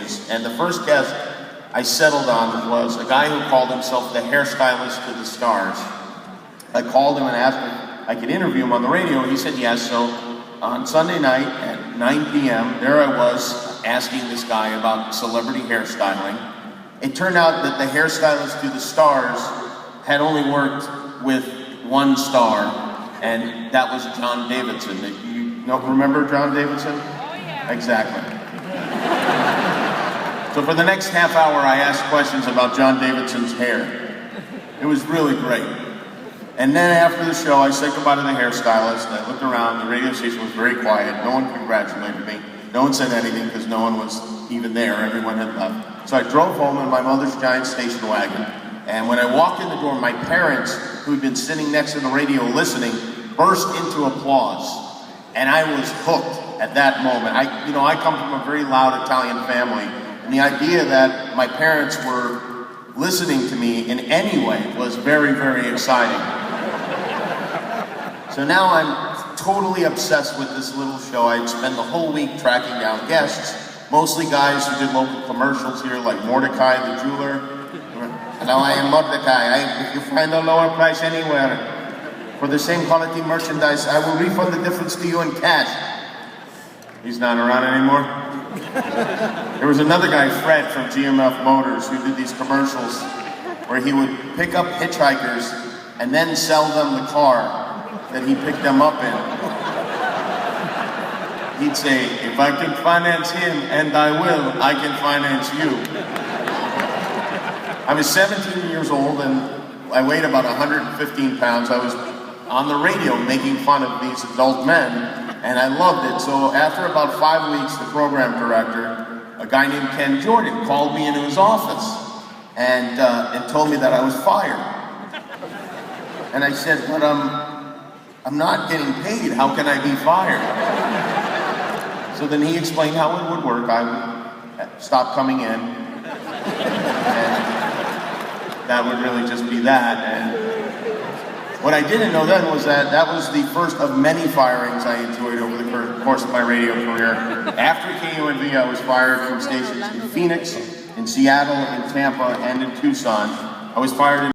stages. And the first guest I settled on was a guy who called himself the hairstylist to the stars. I called him and asked if I could interview him on the radio, and he said yes. So on Sunday night at 9 p.m., there I was asking this guy about celebrity hairstyling. It turned out that the hairstylist to the stars had only worked with one star, and that was John Davidson. Remember John Davidson? Oh, yeah. Exactly. So for the next half hour, I asked questions about John Davidson's hair. It was really great. And then after the show, I said goodbye to the hairstylist. I looked around, the radio station was very quiet. No one congratulated me. No one said anything because no one was even there. Everyone had left. So I drove home in my mother's giant station wagon. And when I walked in the door, my parents, who'd been sitting next to the radio listening, burst into applause. And I was hooked at that moment. I come from a very loud Italian family. And the idea that my parents were listening to me in any way was very, very exciting. So now I'm totally obsessed with this little show. I'd spend the whole week tracking down guests, mostly guys who did local commercials here, like Mordecai the jeweler. Hello, I am Mordecai. If you find a lower price anywhere for the same quality merchandise, I will refund the difference to you in cash. He's not around anymore. There was another guy, Fred, from GMF Motors, who did these commercials where he would pick up hitchhikers and then sell them the car that he picked them up in. He'd say, if I can finance him, and I will, I can finance you. I was 17 years old and I weighed about 115 pounds. I was on the radio making fun of these adult men, and I loved it. So after about 5 weeks, the program director, a guy named Ken Jordan, called me into his office and told me that I was fired. And I said, but I'm not getting paid. How can I be fired? So then he explained how it would work. I would stop coming in, and that would really just be that. And what I didn't know then was that that was the first of many firings I enjoyed over the course of my radio career. After KUNV, I was fired from stations in Phoenix, in Seattle, in Tampa, and in Tucson. I was fired in